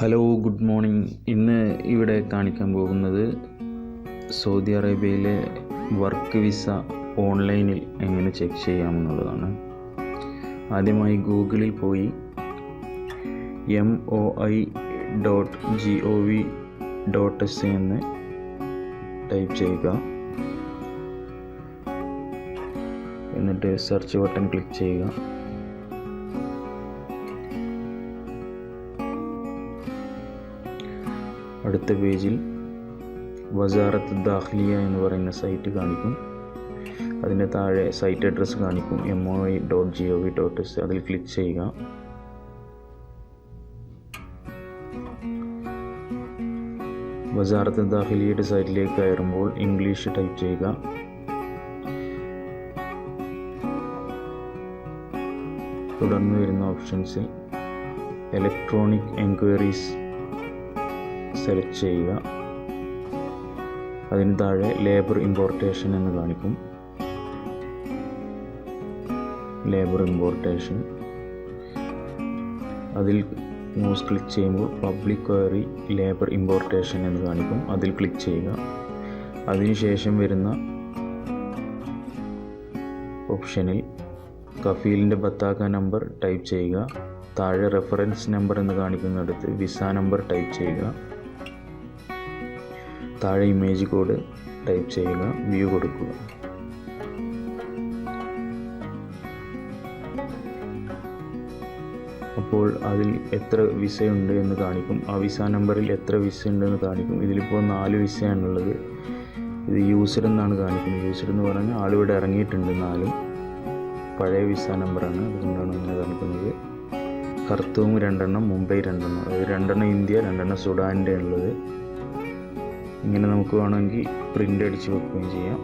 Hello, good morning. ഇന്ന് ഇവിടെ കാണിക്കാൻ പോകുന്നത് സൗദി അറേബ്യയിലെ വർക്ക് വിസ ഓൺലൈനിൽ എങ്ങനെ ചെക്ക് ചെയ്യാമെന്നുള്ളതാണ്. ആദ്യമായി ഗൂഗിളിൽ പോയി moi.gov.sa എന്ന് ടൈപ്പ് ചെയ്യുക. എന്നിട്ട് സെർച്ച് ബട്ടൺ ക്ലിക്ക് ചെയ്യുക. അടുത്ത പേജിൽ വസാറത്ത് ദാഖിലിയ എന്ന് പറയുന്ന സൈറ്റ് കാണിക്കും. അതിൻ്റെ താഴെ സൈറ്റ് അഡ്രസ്സ് കാണിക്കും, moi.gov.sa. അതിൽ ക്ലിക്ക് ചെയ്യുക. വസാറത്ത് ദാഖിലിയയുടെ സൈറ്റിലേക്ക് കയറുമ്പോൾ ഇംഗ്ലീഷ് ടൈപ്പ് ചെയ്യുക. തുടർന്ന് വരുന്ന ഓപ്ഷൻസിൽ ഇലക്ട്രോണിക് എൻക്വയറീസ് സെലക്ട് ചെയ്യുക. അതിന് താഴെ ലേബർ ഇമ്പോർട്ടേഷൻ എന്ന് കാണിക്കും. ലേബർ ഇമ്പോർട്ടേഷൻ അതിൽ മൗസ് ക്ലിക്ക് ചെയ്യുമ്പോൾ പബ്ലിക് ക്വയറി ലേബർ ഇമ്പോർട്ടേഷൻ എന്ന് കാണിക്കും. അതിൽ ക്ലിക്ക് ചെയ്യുക. അതിനുശേഷം വരുന്ന ഓപ്ഷനിൽ കഫീലിൻ്റെ ബത്താക്ക നമ്പർ ടൈപ്പ് ചെയ്യുക. താഴെ റെഫറൻസ് നമ്പർ എന്ന് കാണിക്കുന്നിടത്ത് വിസ നമ്പർ ടൈപ്പ് ചെയ്യുക. താഴെ ഇമേജ് കോഡ് ടൈപ്പ് ചെയ്യുക. വ്യൂ കൊടുക്കുക. അപ്പോൾ അതിൽ എത്ര വിസയുണ്ട് എന്ന് കാണിക്കും. ആ വിസ നമ്പറിൽ എത്ര വിസ ഉണ്ടെന്ന് കാണിക്കും. ഇതിലിപ്പോൾ 4 വിസയാണുള്ളത്. ഇത് യൂസർ എന്നാണ് കാണിക്കുന്നത്. യൂസർ എന്ന് പറഞ്ഞാൽ ആളിവിടെ ഇറങ്ങിയിട്ടുണ്ട്. 4 പഴയ വിസ നമ്പറാണ്, അതുകൊണ്ടാണ് അങ്ങനെ കാണിക്കുന്നത്. ഖർത്തൂം 2 മുംബൈ 2, അതായത് 2 ഇന്ത്യ, 2 സുഡാനിൻ്റെ ഉള്ളത്. ഇങ്ങനെ നമുക്ക് വേണമെങ്കിൽ പ്രിൻ്റ് അടിച്ച് വെക്കുകയും ചെയ്യാം.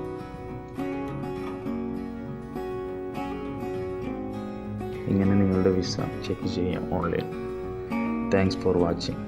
ഇങ്ങനെ നിങ്ങളുടെ വിസ ചെക്ക് ചെയ്യാം ഓൺലൈൻ. Thanks for watching.